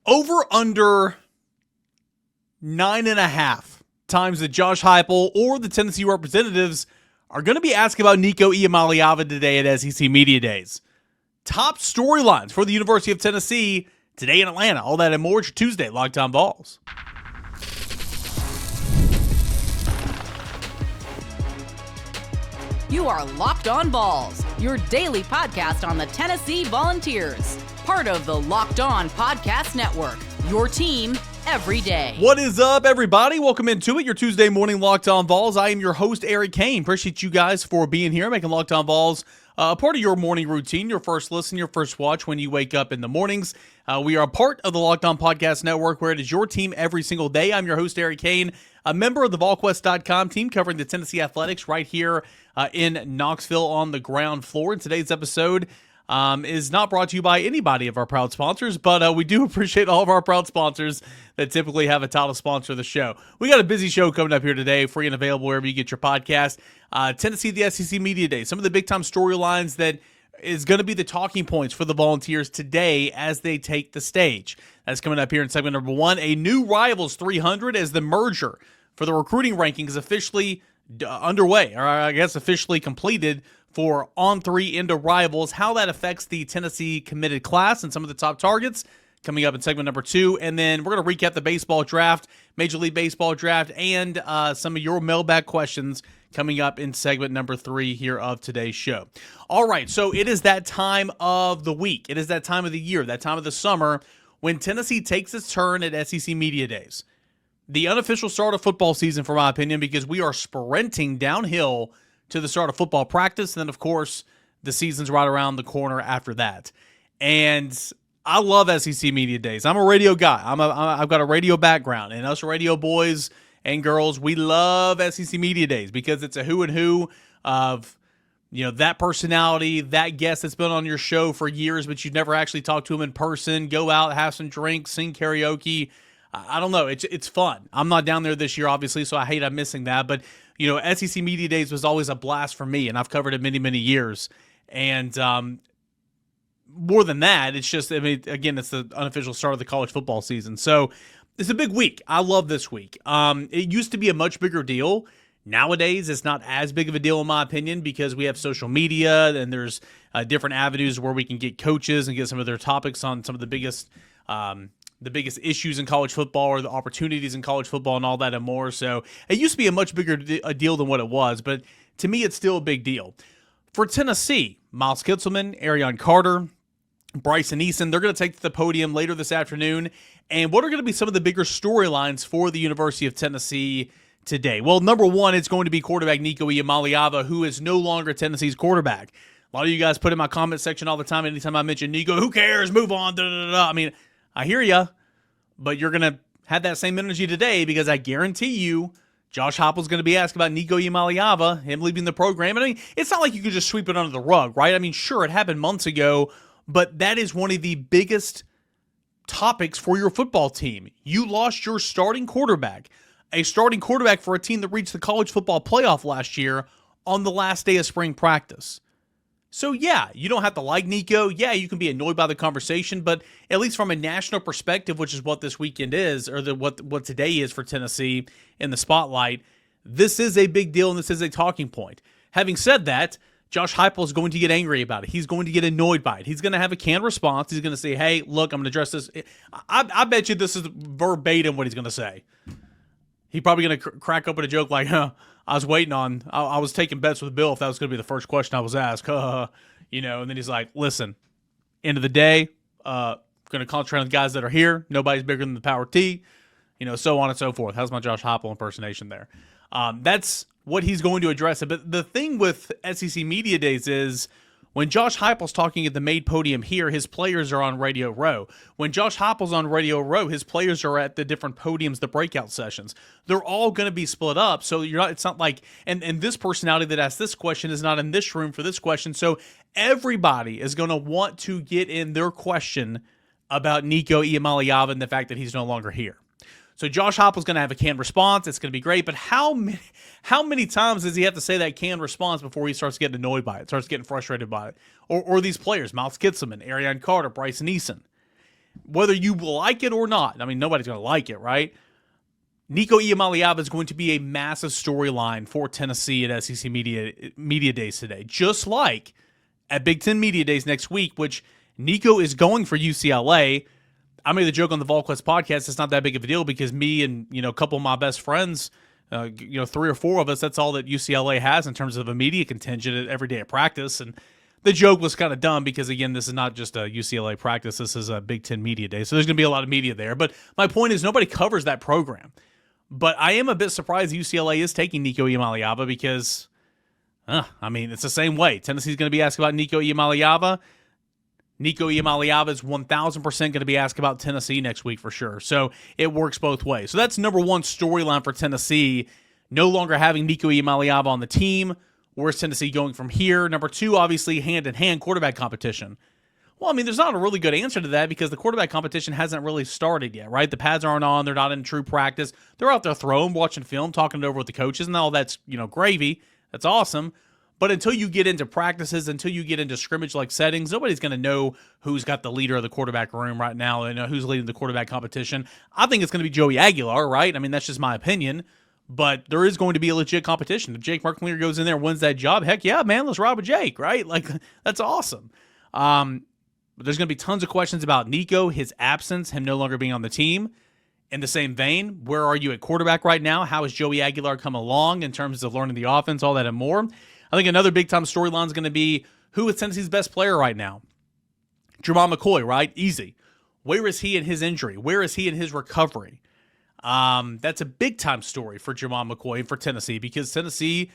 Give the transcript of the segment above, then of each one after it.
Over under 9.5 times that Josh Heupel or the Tennessee representatives are going to be asking about Nico Iamaleava today at SEC Media Days. Top storylines for the University of Tennessee today in Atlanta. All that and more. It's your Tuesday Locked On Vols. You are Locked On Vols, your daily podcast on the Tennessee Volunteers. Part of the Locked On Podcast Network, your team every day. What is up, everybody? Welcome into it, your Tuesday morning Locked On Vols. I am your host, Cain. Appreciate you guys for being here, making Locked On Vols a part of your morning routine, your first listen, your first watch when you wake up in the mornings. We are a part of the Locked On Podcast Network, where it is your team every single day. I'm your host, Cain, a member of the VolQuest.com team covering the Tennessee Athletics right here in Knoxville on the ground floor. And today's episode is not brought to you by anybody of our proud sponsors, but we do appreciate all of our proud sponsors that typically have a title sponsor of the show. We got a busy show coming up here today, free and available wherever you get your podcast. Tennessee, the SEC Media Day, some of the big-time storylines that is going to be the talking points for the Volunteers today as they take the stage. That's coming up here in segment number 1. A new Rivals 300 as the merger for the recruiting rankings is officially underway, or I guess officially completed for On3 into Rivals, how that affects the Tennessee committed class and some of the top targets coming up in segment number 2. And then we're going to recap the baseball draft, Major League Baseball draft, and some of your mailbag questions coming up in segment number 3 here of today's show. All right, so it is that time of the week. It is that time of the year, that time of the summer when Tennessee takes its turn at SEC Media Days. The unofficial start of football season, for my opinion, because we are sprinting downhill to the start of football practice, and then, of course, the season's right around the corner after that. And I love SEC Media Days. I'm a radio guy. I've got a radio background, and us radio boys and girls, we love SEC Media Days because it's a who and who of, that personality, that guest that's been on your show for years, but you've never actually talked to him in person, go out, have some drinks, sing karaoke. I don't know. It's fun. I'm not down there this year, obviously, so I hate I'm missing that. But, SEC Media Days was always a blast for me, and I've covered it many, many years. And more than that, it's just, again, it's the unofficial start of the college football season. So it's a big week. I love this week. It used to be a much bigger deal. Nowadays, it's not as big of a deal, in my opinion, because we have social media, and there's different avenues where we can get coaches and get some of their topics on some of the biggest issues in college football or the opportunities in college football and all that and more. So it used to be a much bigger deal than what it was, but to me, it's still a big deal. For Tennessee, Miles Kitselman, Arion Carter, Bryson Eason, they're going to take to the podium later this afternoon. And what are going to be some of the bigger storylines for the University of Tennessee today? Well, number one, it's going to be quarterback Nico Iamaleava, who is no longer Tennessee's quarterback. A lot of you guys put in my comment section all the time, anytime I mention Nico, who cares? Move on. Da, da, da, da. I hear you, but you're going to have that same energy today because I guarantee you Josh Heupel's going to be asked about Nico Iamaleava, him leaving the program. And it's not like you could just sweep it under the rug, right? Sure, it happened months ago, but that is one of the biggest topics for your football team. You lost your starting quarterback, a starting quarterback for a team that reached the college football playoff last year on the last day of spring practice. So yeah, you don't have to like Nico. Yeah, you can be annoyed by the conversation, but at least from a national perspective, which is what this weekend is, or what today is for Tennessee in the spotlight, this is a big deal and this is a talking point. Having said that, Josh Heupel is going to get angry about it. He's going to get annoyed by it. He's going to have a canned response. He's going to say, hey, look, I'm going to address this. I bet you this is verbatim what he's going to say. He's probably going to crack open a joke like, I was waiting on, I was taking bets with Bill if that was going to be the first question I was asked. And then he's like, listen, end of the day, going to concentrate on the guys that are here. Nobody's bigger than the power T, so on and so forth. How's my Josh Heupel impersonation there? That's what he's going to address it. But the thing with SEC Media Days is when Josh Heupel's talking at the main podium here, his players are on Radio Row. When Josh Heupel's on Radio Row, his players are at the different podiums, the breakout sessions. They're all going to be split up, so it's not like, and this personality that asked this question is not in this room for this question, so everybody is going to want to get in their question about Nico Iamaleava and the fact that he's no longer here. So Josh Heupel's going to have a canned response. It's going to be great, but how many times does he have to say that canned response before he starts getting annoyed by it, starts getting frustrated by it? Or these players, Miles Kitselman, Arion Carter, Bryson Eason. whether you like it or not, I mean, nobody's going to like it, right? Nico Iamaleava is going to be a massive storyline for Tennessee at SEC Media Days today, just like at Big Ten Media Days next week, which Nico is going for UCLA. I made the joke on the VolQuest podcast. It's not that big of a deal because me and a couple of my best friends, 3 or 4 of us, that's all that UCLA has in terms of a media contingent every day at practice. And the joke was kind of dumb because, again, this is not just a UCLA practice. This is a Big Ten Media Day. So there's going to be a lot of media there. But my point is nobody covers that program. But I am a bit surprised UCLA is taking Nico Iamaleava because, it's the same way. Tennessee's going to be asked about Nico Iamaleava. Nico Iamaleava is 1,000% going to be asked about Tennessee next week for sure. So it works both ways. So that's number one storyline for Tennessee, no longer having Nico Iamaleava on the team. Where's Tennessee going from here? Number 2, obviously, hand-in-hand quarterback competition. Well, there's not a really good answer to that because the quarterback competition hasn't really started yet, right? The pads aren't on. They're not in true practice. They're out there throwing, watching film, talking it over with the coaches, and all that's, gravy. That's awesome. But until you get into practices, until you get into scrimmage-like settings, nobody's going to know who's got the leader of the quarterback room right now and who's leading the quarterback competition. I think it's going to be Joey Aguilar, right? That's just my opinion. But there is going to be a legit competition. If Jake Merklinger goes in there and wins that job, heck yeah, man, let's ride with Jake, right? That's awesome. But there's going to be tons of questions about Nico, his absence, him no longer being on the team. In the same vein, where are you at quarterback right now? How has Joey Aguilar come along in terms of learning the offense, all that and more? I think another big-time storyline is going to be who is Tennessee's best player right now? Jermod McCoy, right? Easy. Where is he in his injury? Where is he in his recovery? That's a big-time story for Jermod McCoy and for Tennessee because Tennessee,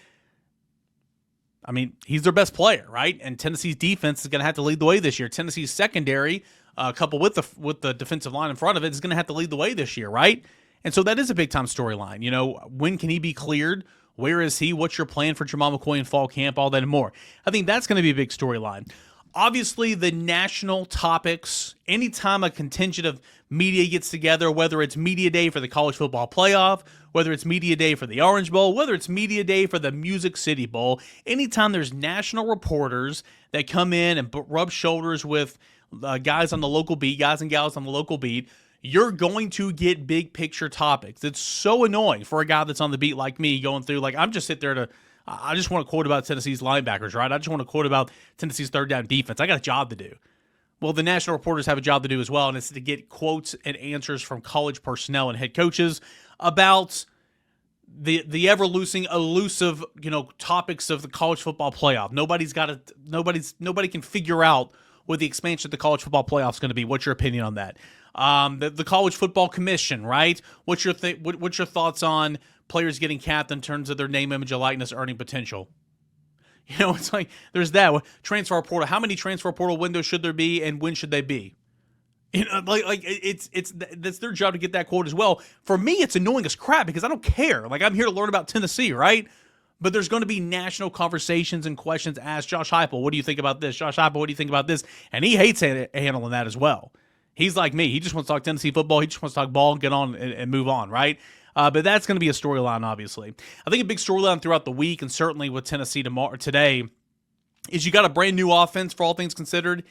he's their best player, right? And Tennessee's defense is going to have to lead the way this year. Tennessee's secondary, coupled with the defensive line in front of it, is going to have to lead the way this year, right? And so that is a big-time storyline. When can he be cleared? Where is he? What's your plan for Jermod McCoy in fall camp? All that and more. I think that's going to be a big storyline. Obviously, the national topics, anytime a contingent of media gets together, whether it's media day for the college football playoff, whether it's media day for the Orange Bowl, whether it's media day for the Music City Bowl, anytime there's national reporters that come in and rub shoulders with guys on the local beat, guys and gals on the local beat, you're going to get big picture topics. It's so annoying for a guy that's on the beat like me going through, I'm just sit there I just want to quote about Tennessee's linebackers, right? I just want to quote about Tennessee's third down defense. I got a job to do. Well, the national reporters have a job to do as well, and it's to get quotes and answers from college personnel and head coaches about the elusive, topics of the college football playoff. Nobody can figure out what the expansion of the college football playoff is going to be. What's your opinion on that? The College Football Commission, right? What's your thoughts on players getting capped in terms of their name, image, and likeness earning potential? It's there's that transfer portal. How many transfer portal windows should there be, and when should they be? That's their job to get that quote as well. For me, it's annoying as crap because I don't care. I'm here to learn about Tennessee, right? But there's going to be national conversations and questions asked. Josh Heupel, what do you think about this? Josh Heupel, what do you think about this? And he hates handling that as well. He's like me. He just wants to talk Tennessee football. He just wants to talk ball and get on and move on, right? But that's going to be a storyline, obviously. I think a big storyline throughout the week, and certainly with Tennessee today, is you got a brand new offense for all things considered.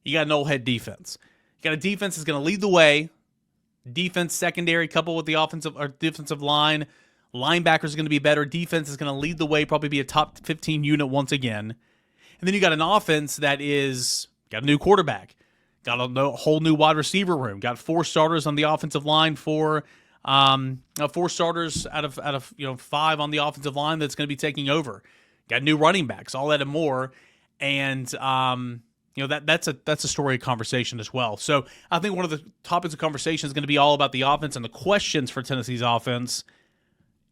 You got an old head defense. You got a defense that's going to lead the way. Defense, secondary, coupled with the offensive or defensive line. Linebackers are going to be better. Defense is going to lead the way, probably be a top 15 unit once again. And then you got an offense that got a new quarterback. Got a whole new wide receiver room. Got 4 starters on the offensive line. 4 starters out of 5 on the offensive line that's going to be taking over. Got new running backs, all that and more. And that's a story of conversation as well. So I think one of the topics of conversation is going to be all about the offense and the questions for Tennessee's offense.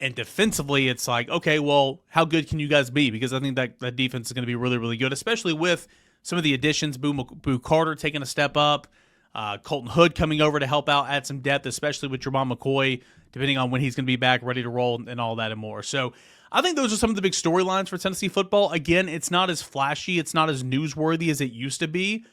And defensively, it's okay, well, how good can you guys be? Because I think that defense is going to be really, really good, especially with some of the additions, Boo Carter taking a step up, Colton Hood coming over to help out, add some depth, especially with Jermod McCoy, depending on when he's going to be back, ready to roll, and all that and more. So I think those are some of the big storylines for Tennessee football. Again, it's not as flashy, it's not as newsworthy as it used to be,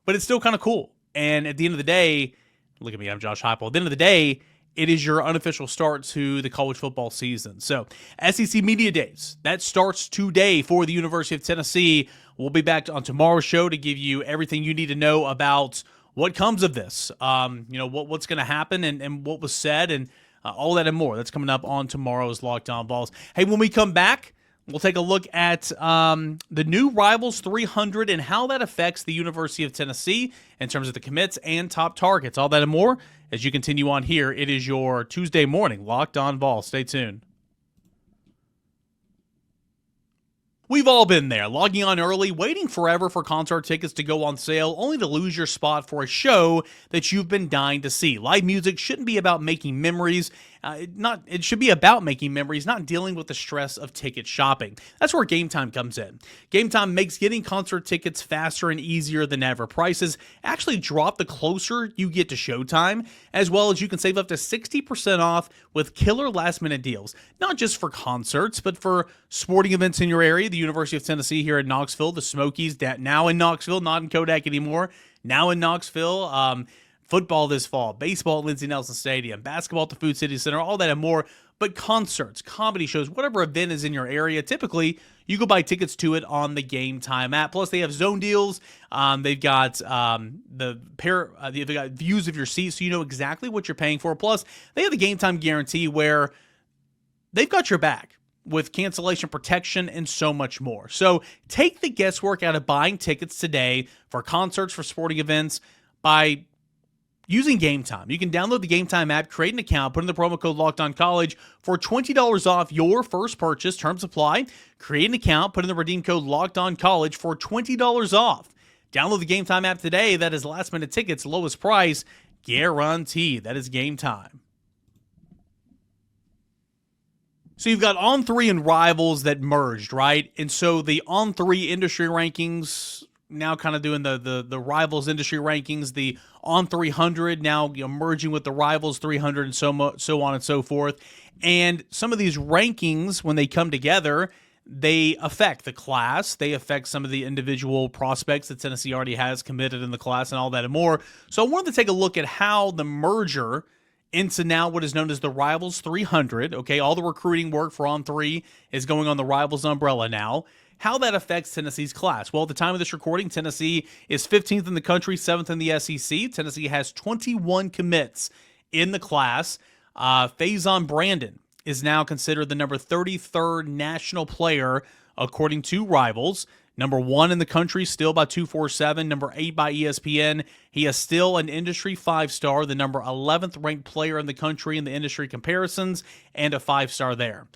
but it's still kind of cool. And at the end of the day, look at me, I'm Josh Heupel. At the end of the day, it is your unofficial start to the college football season. So, SEC Media Days, that starts today for the University of Tennessee. We'll be back on tomorrow's show to give you everything you need to know about what comes of this, what's going to happen and what was said and all that and more. That's coming up on tomorrow's Locked On Vols. Hey, when we come back, we'll take a look at the new Rivals 300 and how that affects the University of Tennessee in terms of the commits and top targets. All that and more as you continue on here. It is your Tuesday morning Locked On Vols. Stay tuned. We've all been there, logging on early, waiting forever for concert tickets to go on sale, only to lose your spot for a show that you've been dying to see. Live music shouldn't be about making memories. It should be about making memories, not dealing with the stress of ticket shopping. That's where Gametime comes in. Gametime makes getting concert tickets faster and easier than ever. Prices actually drop the closer you get to showtime, as well as you can save up to 60% off with killer last-minute deals. Not just for concerts, but for sporting events in your area. The University of Tennessee here in Knoxville, the Smokies, now in Knoxville, not in Kodak anymore, now in Knoxville. Football this fall, baseball at Lindsey Nelson Stadium, basketball at the Food City Center, all that and more. But concerts, comedy shows, whatever event is in your area, typically you go buy tickets to it on the Gametime app. Plus, they have zone deals. They've got they've got views of your seats, so you know exactly what you're paying for. Plus, they have the Gametime guarantee where they've got your back with cancellation protection and so much more. So take the guesswork out of buying tickets today for concerts, for sporting events by using Gametime. You can download the Gametime app, create an account, put in the promo code LOCKEDONCollege for $20 off your first purchase. Terms apply. Create an account, put in the redeem code LOCKEDONCollege for $20 off. Download the Gametime app today. That is last-minute tickets, lowest price, guaranteed. That is Gametime. So you've got On3 and Rivals that merged, right? And so the On3 industry rankings now kind of doing the Rivals industry rankings, the On 300 now merging with the Rivals 300 and so on and so forth. And some of these rankings, when they come together, they affect the class. They affect some of the individual prospects that Tennessee already has committed in the class and all that and more. So I wanted to take a look at how the merger into now what is known as the Rivals 300. Okay, all the recruiting work for On3 is going on the Rivals umbrella now. How that affects Tennessee's class. Well, at the time of this recording, Tennessee is 15th in the country, 7th in the SEC. Tennessee has 21 commits in the class. Faison Brandon is now considered the number 33rd national player, according to Rivals. Number 1 in the country, still by 247. Number 8 by ESPN. He is still an industry 5-star, the number 11th ranked player in the country in the industry comparisons, and a 5-star there.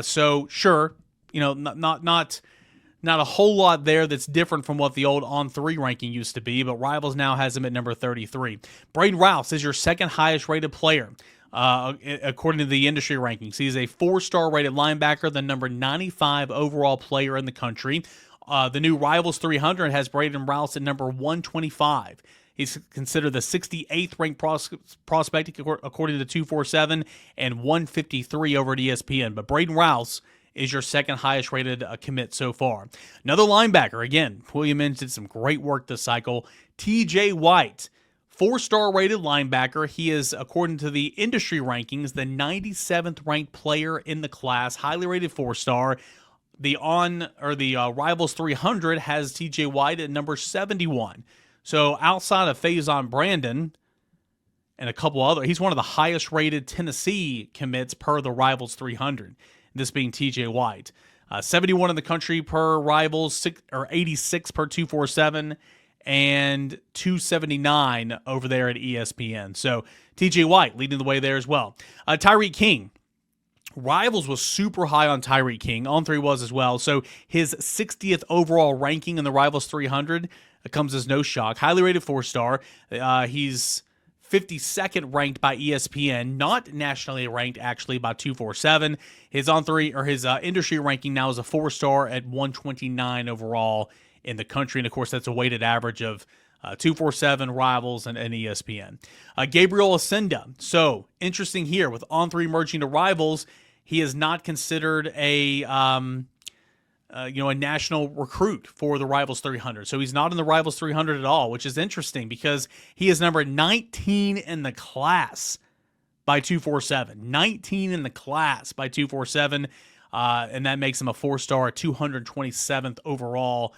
So, sure, not a whole lot there that's different from what the old On3 ranking used to be, but Rivals now has him at number 33. Braden Rouse is your second highest rated player, according to the industry rankings. He's a 4-star rated linebacker, the number 95 overall player in the country. The new Rivals 300 has Braden Rouse at number 125. He's considered the 68th ranked prospect, according to 247, and 153 over at ESPN. But Braden Rouse is your second highest rated commit so far. Another linebacker, again, William Inge did some great work this cycle. TJ White, 4-star rated linebacker. He is, according to the industry rankings, the 97th ranked player in the class, highly rated 4-star. The Rivals 300 has TJ White at number 71. So outside of Faison Brandon and a couple other, he's one of the highest rated Tennessee commits per the Rivals 300. This being TJ White. 71 in the country per Rivals, or 86 per 247, and 279 over there at ESPN. So TJ White leading the way there as well. Tyreek King. Rivals was super high on Tyreek King. On3 was as well. So his 60th overall ranking in the Rivals 300 comes as no shock. Highly rated 4-star. He's 52nd ranked by ESPN, not nationally ranked actually by 247. His industry ranking now is a 4-star at 129 overall in the country, and of course that's a weighted average of 247, Rivals, and ESPN. Gabriel Ascenda. So interesting here with On3 merging to Rivals, he is not considered a national recruit for the Rivals 300. So he's not in the Rivals 300 at all, which is interesting because he is number 19 in the class by 247. 19 in the class by 247, and that makes him a 4-star, 227th overall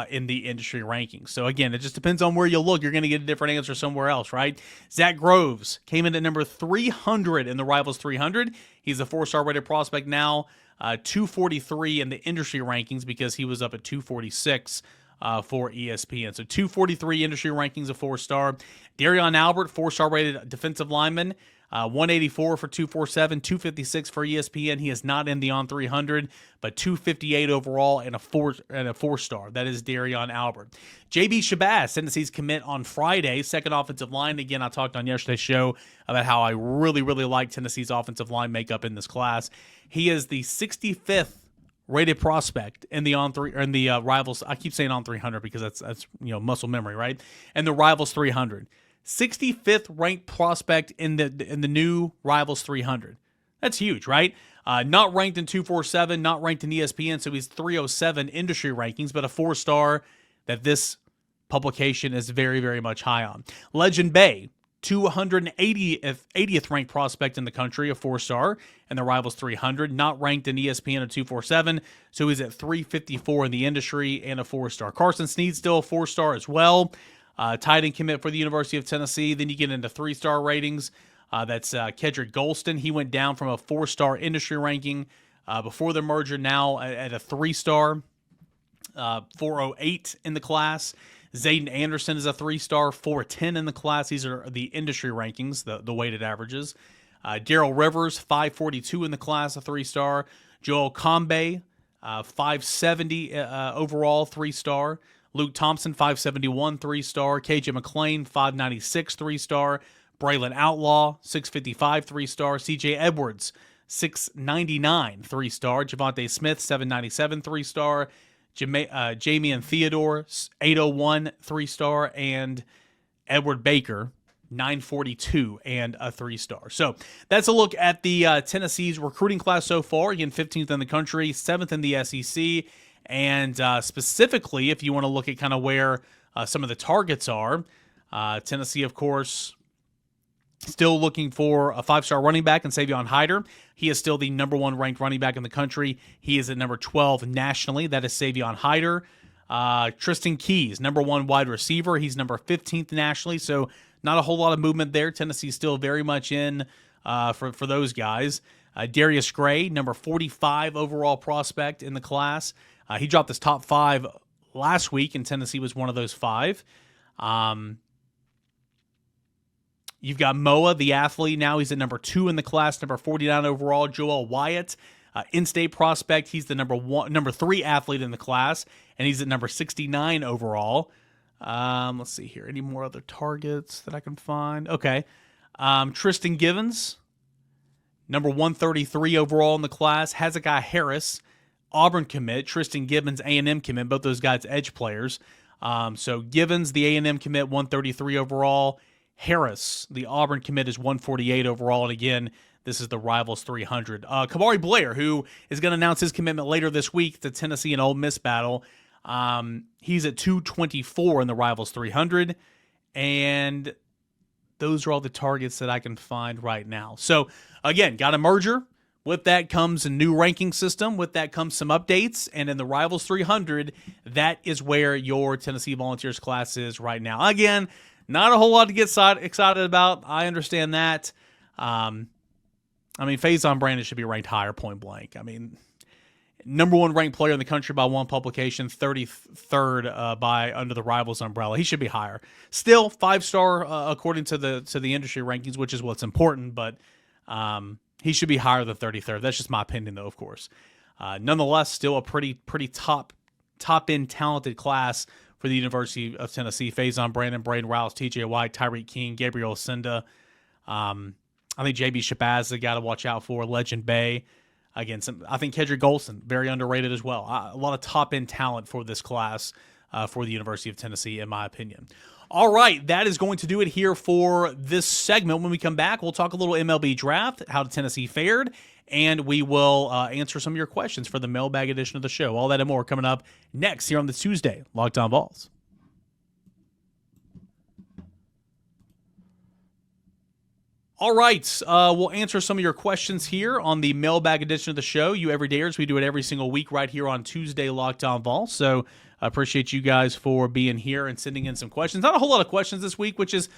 in the industry rankings. So again, it just depends on where you look. You're going to get a different answer somewhere else, right? Zach Groves came in at number 300 in the Rivals 300. He's a 4-star rated prospect now, 243 in the industry rankings because he was up at 246 for ESPN. So 243 industry rankings, a 4-star. Darion Albert, 4-star rated defensive lineman. 184 for 247, 256 for ESPN. He is not in the on 300, but 258 overall and a 4-star. That is Darion Albert. JB Shabazz, Tennessee's commit on Friday, second offensive line. Again, I talked on yesterday's show about how I really like Tennessee's offensive line makeup in this class. He is the 65th rated prospect in the Rivals. I keep saying on 300 because that's muscle memory, right? And the Rivals 300. 65th ranked prospect in the new Rivals 300. That's huge, right? Not ranked in 247, not ranked in ESPN, so he's 307 industry rankings, but a 4-star that this publication is very, very much high on. Legend Bay, 280th ranked prospect in the country, a 4-star, and the Rivals 300, not ranked in ESPN at 247, so he's at 354 in the industry and a 4-star. Carson Snead still a 4-star as well. Tight end commit for the University of Tennessee. Then you get into 3-star ratings. That's Kedrick Golston. He went down from a 4-star industry ranking before the merger, now at a 3-star, 408 in the class. Zayden Anderson is a 3-star, 410 in the class. These are the industry rankings, the weighted averages. Darrell Rivers, 542 in the class, a 3-star. Joel Combe, 570 overall, 3-star. Luke Thompson, 571, 3-star. KJ McClain, 596, 3-star. Braylon Outlaw, 655, 3-star. CJ Edwards, 699, 3-star. Javonte Smith, 797, 3-star. Jamian Theodore, 801, 3-star. And Edward Baker, 942 and a 3-star. So that's a look at the Tennessee's recruiting class so far. Again, 15th in the country, 7th in the SEC. And specifically, if you want to look at kind of where some of the targets are, Tennessee, of course, still looking for a 5-star running back in Savion Hyder. He is still the number 1 ranked running back in the country. He is at number 12 nationally. That is Savion Hyder. Tristan Keys, number 1 wide receiver. He's number 15th nationally, so not a whole lot of movement there. Tennessee's still very much in for those guys. Darius Gray, number 45 overall prospect in the class. He dropped his top 5 last week, and Tennessee was one of those 5. You've got Moa, the athlete. Now he's at number 2 in the class, number 49 overall. Joel Wyatt, in-state prospect. He's the number 3 athlete in the class, and he's at number 69 overall. Let's see here. Any more other targets that I can find? Okay. Tristan Givens, number 133 overall in the class. Hezekiah Harris, Auburn commit. Tristan Gibbons, A&M commit. Both those guys edge players. So Givens, the A&M commit, 133 overall. Harris, the Auburn commit, is 148 overall. And again, this is the Rivals 300. Kamari Blair, who is going to announce his commitment later this week to Tennessee and Ole Miss battle. He's at 224 in the Rivals 300. And those are all the targets that I can find right now. So again, got a merger. With that comes a new ranking system. With that comes some updates. And in the Rivals 300, that is where your Tennessee Volunteers class is right now. Again, not a whole lot to get excited about. I understand that. Faison Brandon should be ranked higher, point blank. Number 1 ranked player in the country by one publication, 33rd by under the Rivals umbrella. He should be higher. Still 5-star according to the industry rankings, which is what's important, but he should be higher than 33rd. That's just my opinion, though, of course. Nonetheless, still a pretty top-end talented class for the University of Tennessee. Faison Brandon, Braden Rouse, TJ White, Tyreek King, Gabriel Senda. I think JB Shabazz is a guy to watch out for. Legend Bay. Again, I think Kedrick Golston, very underrated as well. A lot of top-end talent for this class for the University of Tennessee, in my opinion. All right, that is going to do it here for this segment. When we come back, we'll talk a little MLB Draft, how Tennessee fared, and we will answer some of your questions for the Mailbag edition of the show. All that and more coming up next here on the Tuesday Locked On Vols. All right, we'll answer some of your questions here on the mailbag edition of the show. You everydayers, we do it every single week right here on Tuesday, Locked On Vols. So I appreciate you guys for being here and sending in some questions. Not a whole lot of questions this week, which is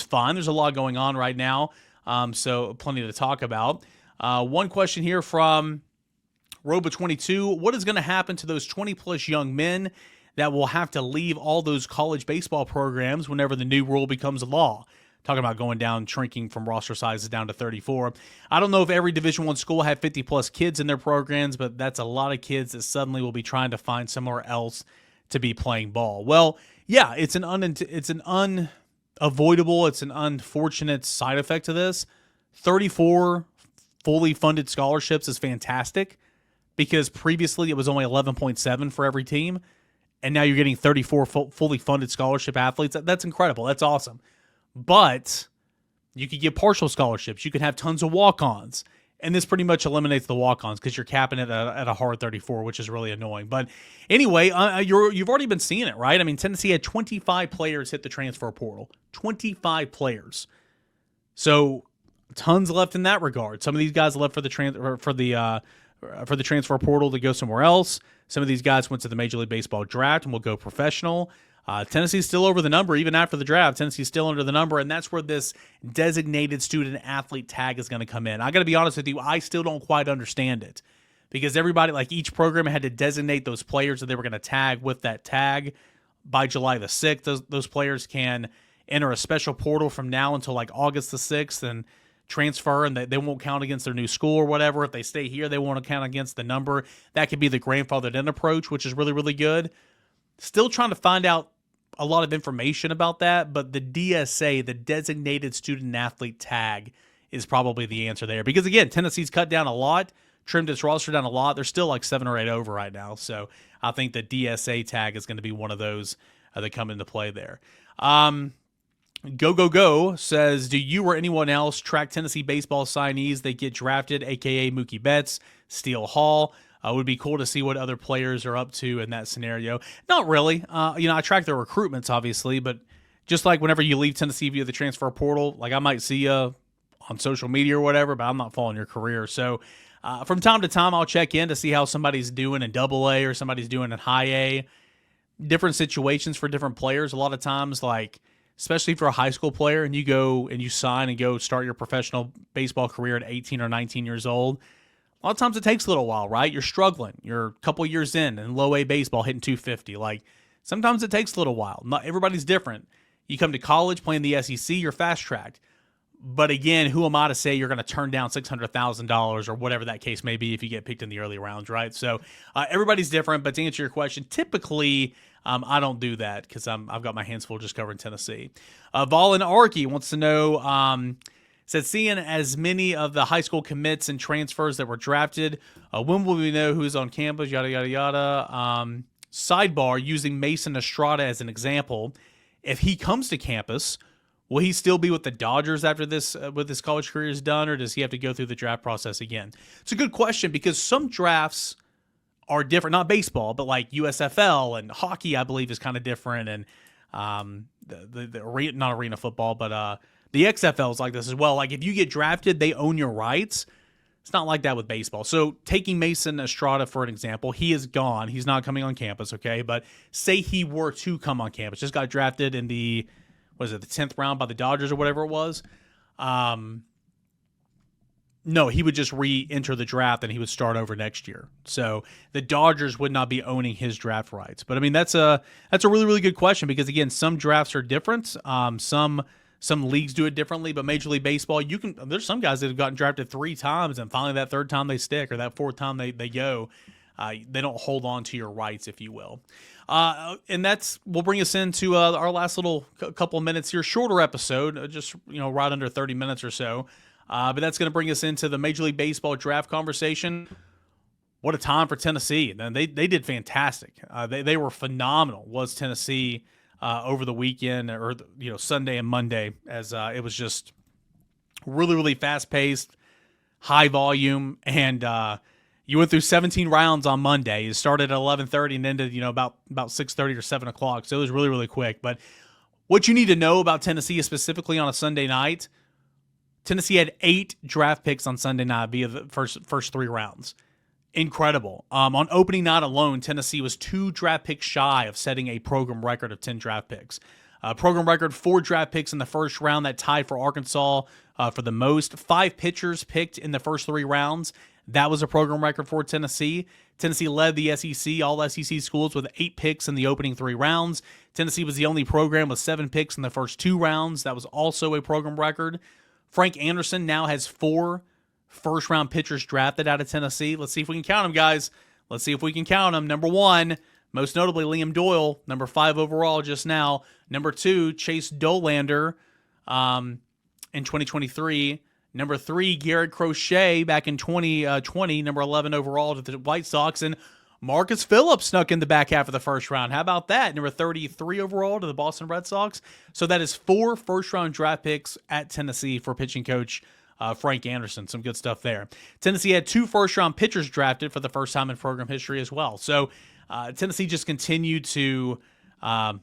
fine. There's a lot going on right now, so plenty to talk about. One question here from Robo22. What is going to happen to those 20-plus young men that will have to leave all those college baseball programs whenever the new rule becomes law? Talking about going down, shrinking from roster sizes down to 34. I don't know if every Division I school had 50-plus kids in their programs, but that's a lot of kids that suddenly will be trying to find somewhere else to be playing ball. Well, yeah, it's an unavoidable, it's an unfortunate side effect to this. 34 fully funded scholarships is fantastic because previously it was only 11.7 for every team, and now you're getting 34 fully funded scholarship athletes. That's incredible. That's awesome. But you could get partial scholarships. You could have tons of walk-ons. And this pretty much eliminates the walk-ons because you're capping it at a hard 34, which is really annoying. But anyway, you've already been seeing it, right? I mean, Tennessee had 25 players hit the transfer portal. 25 players. So tons left in that regard. Some of these guys left for the transfer portal to go somewhere else. Some of these guys went to the Major League Baseball draft and will go professional. Tennessee's still over the number, even after the draft. Tennessee's still under the number, and that's where this designated student-athlete tag is going to come in. I got to be honest with you, I still don't quite understand it because everybody, like each program had to designate those players that they were going to tag with that tag by July the 6th. Those players can enter a special portal from now until like August the 6th and transfer, and they won't count against their new school or whatever. If they stay here, they won't count against the number. That could be the grandfathered in approach, which is really, really good. Still trying to find out a lot of information about that, but the DSA, the designated student athlete tag, is probably the answer there. Because again, Tennessee's cut down a lot, trimmed its roster down a lot. They're still like 7 or 8 over right now. So I think the DSA tag is going to be one of those that come into play there. Go says, do you or anyone else track Tennessee baseball signees that get drafted, a.k.a. Mookie Betts, Steele Hall? Would be cool to see what other players are up to in that scenario. Not really. I track their recruitments, obviously, but just like whenever you leave Tennessee via the transfer portal, like I might see you on social media or whatever, but I'm not following your career. So from time to time, I'll check in to see how somebody's doing in Double-A or somebody's doing in High-A. Different situations for different players. A lot of times, like especially for a high school player, and you go and you sign and go start your professional baseball career at 18 or 19 years old, a lot of times it takes a little while, right? You're struggling. You're a couple years in low-A baseball hitting 250. Like, sometimes it takes a little while. Not everybody's different. You come to college playing the SEC, you're fast-tracked. But again, who am I to say you're going to turn down $600,000 or whatever that case may be if you get picked in the early rounds, right? So everybody's different. But to answer your question, typically I don't do that because I've got my hands full just covering Tennessee. Vol and Arky wants to know... said, seeing as many of the high school commits and transfers that were drafted, when will we know who's on campus, yada, yada, yada. Sidebar, using Mason Estrada as an example, if he comes to campus, will he still be with the Dodgers after this, with his college career is done, or does he have to go through the draft process again? It's a good question because some drafts are different, not baseball, but like USFL and hockey, I believe, is kind of different, and not arena football, but the XFL is like this as well. Like, if you get drafted, they own your rights. It's not like that with baseball. So, taking Mason Estrada for an example, he is gone. He's not coming on campus, okay? But say he were to come on campus, just got drafted in the 10th round by the Dodgers or whatever it was. No, he would just re-enter the draft and he would start over next year. So, the Dodgers would not be owning his draft rights. But, I mean, that's a really, really good question because, again, some drafts are different. Some leagues do it differently, but Major League Baseball, there's some guys that have gotten drafted 3 times, and finally that 3rd time they stick, or that 4th time they go. They don't hold on to your rights, if you will. And will bring us into our last little couple of minutes here, shorter episode, just right under 30 minutes or so. But that's going to bring us into the Major League Baseball draft conversation. What a time for Tennessee! And they did fantastic. They were phenomenal. Was Tennessee? Over the weekend or Sunday and Monday, as it was just really, really fast-paced, high volume, and you went through 17 rounds on Monday. You started at 11:30 and ended about 6:30 or 7 o'clock, so it was really, really quick. But what you need to know about Tennessee, specifically on a Sunday night, Tennessee had 8 draft picks on Sunday night via the first 3 rounds. Incredible. On opening night alone, Tennessee was 2 draft picks shy of setting a program record of 10 draft picks. Program record, 4 draft picks in the first round, that tied for Arkansas for the most. 5 pitchers picked in the first 3 rounds. That was a program record for Tennessee. Tennessee led the SEC, all SEC schools, with 8 picks in the opening 3 rounds. Tennessee was the only program with 7 picks in the first 2 rounds. That was also a program record. Frank Anderson now has 4 first-round pitchers drafted out of Tennessee. Let's see if we can count them, guys. Let's see if we can count them. Number 1, most notably Liam Doyle, number 5 overall just now. Number 2, Chase Dolander in 2023. Number 3, Garrett Crochet back in 2020, number 11 overall to the White Sox. And Marcus Phillips snuck in the back half of the first round. How about that? Number 33 overall to the Boston Red Sox. So that is 4 first-round draft picks at Tennessee for pitching coach Frank Anderson. Some good stuff there. Tennessee had 2 first-round pitchers drafted for the first time in program history as well. So Tennessee just continued to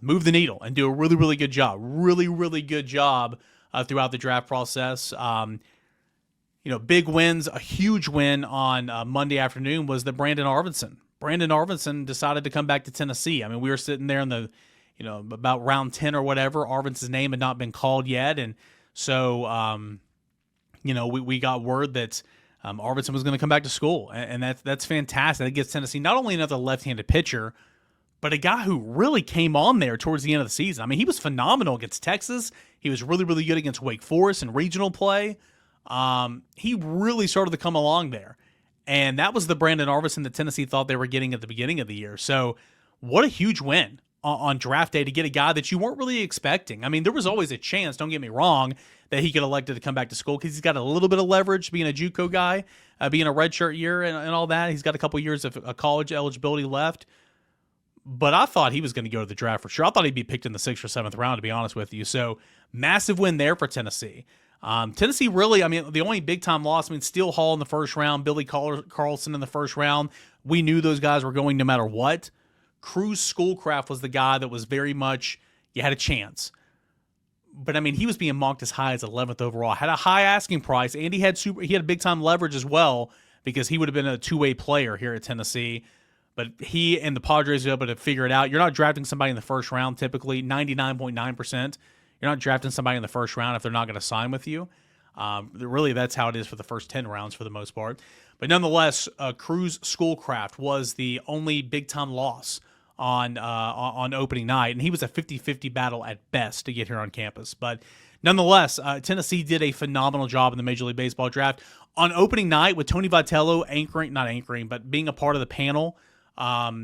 move the needle and do a really, really good job. Really, really good job throughout the draft process. Big wins. A huge win on Monday afternoon was the Brandon Arvinson decided to come back to Tennessee. I mean, we were sitting there in the, about round 10 or whatever. Arvinson's name had not been called yet. And so, we got word that Arvinson was going to come back to school. And that's fantastic. That gives Tennessee not only another left-handed pitcher, but a guy who really came on there towards the end of the season. I mean, he was phenomenal against Texas. He was really, really good against Wake Forest in regional play. He really started to come along there. And that was the Brandon Arvinson that Tennessee thought they were getting at the beginning of the year. So what a huge win on draft day to get a guy that you weren't really expecting. I mean, there was always a chance, don't get me wrong, that he could elect to come back to school because he's got a little bit of leverage being a JUCO guy, being a redshirt year and all that. He's got a couple years of college eligibility left. But I thought he was going to go to the draft for sure. I thought he'd be picked in the 6th or 7th round, to be honest with you. So massive win there for Tennessee. Tennessee really, the only big-time loss, Steele Hall in the first round, Billy Carlson in the first round. We knew those guys were going no matter what. Cruz Schoolcraft was the guy that was very much, you had a chance. But, he was being mocked as high as 11th overall. Had a high asking price, and he had big-time leverage as well because he would have been a two-way player here at Tennessee. But he and the Padres were able to figure it out. You're not drafting somebody in the first round typically, 99.9%. You're not drafting somebody in the first round if they're not going to sign with you. Really, that's how it is for the first 10 rounds for the most part. But nonetheless, Cruz Schoolcraft was the only big-time loss on opening night, and he was a 50-50 battle at best to get here on campus. But nonetheless, Tennessee did a phenomenal job in the Major League Baseball draft. On opening night, with Tony Vitello but being a part of the panel for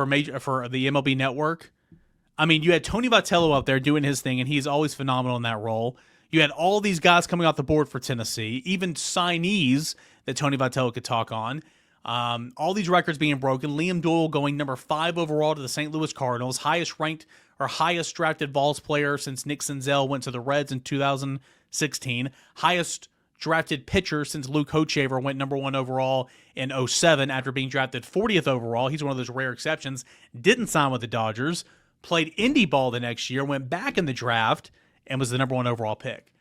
the MLB Network, you had Tony Vitello out there doing his thing, and he's always phenomenal in that role. You had all these guys coming off the board for Tennessee, even signees that Tony Vitello could talk on. All these records being broken. Liam Doyle going number 5 overall to the St. Louis Cardinals, highest drafted Vols player since Nick Senzel went to the Reds in 2016, highest drafted pitcher since Luke Hochevar went number 1 overall in 2007 after being drafted 40th overall. He's one of those rare exceptions. Didn't sign with the Dodgers. Played indie ball the next year, went back in the draft, and was the number 1 overall pick.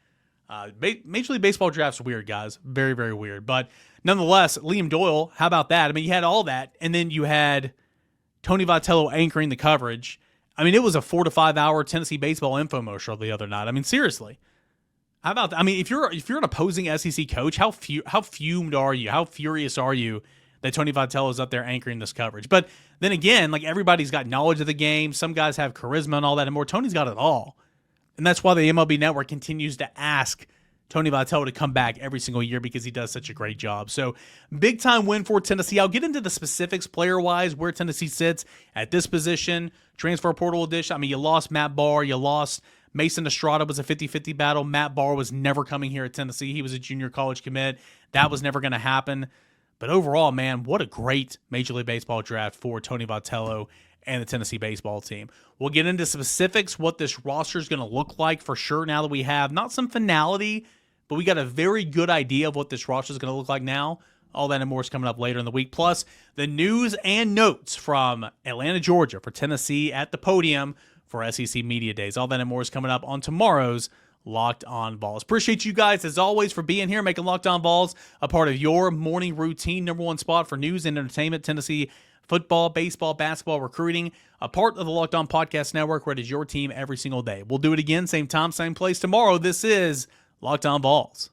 Major League Baseball draft's weird, guys. Very, very weird. But nonetheless, Liam Doyle, how about that? You had all that, and then you had Tony Vitello anchoring the coverage. It was a 4 to 5 hour Tennessee baseball infomercial the other night. Seriously. How about that? If you're an opposing SEC coach, how fumed are you? How furious are you that Tony Vitello is up there anchoring this coverage? But then again, everybody's got knowledge of the game. Some guys have charisma and all that and more. Tony's got it all. And that's why the MLB Network continues to ask Tony Vitello to come back every single year because he does such a great job. So big-time win for Tennessee. I'll get into the specifics player-wise, where Tennessee sits at this position, transfer portal edition. You lost Matt Barr. You lost Mason Estrada. Was a 50-50 battle. Matt Barr was never coming here at Tennessee. He was a junior college commit. That was never going to happen. But overall, man, what a great Major League Baseball draft for Tony Vitello and the Tennessee baseball team. We'll get into specifics, what this roster is going to look like for sure now that we have not some finality, but we got a very good idea of what this roster is going to look like now. All that and more is coming up later in the week. Plus, the news and notes from Atlanta, Georgia for Tennessee at the podium for SEC Media Days. All that and more is coming up on tomorrow's Locked On Vols. Appreciate you guys, as always, for being here, making Locked On Vols a part of your morning routine. Number one spot for news and entertainment, Tennessee football, baseball, basketball, recruiting, a part of the Locked On Podcast Network, where it is your team every single day. We'll do it again, same time, same place tomorrow. This is Locked On Vols.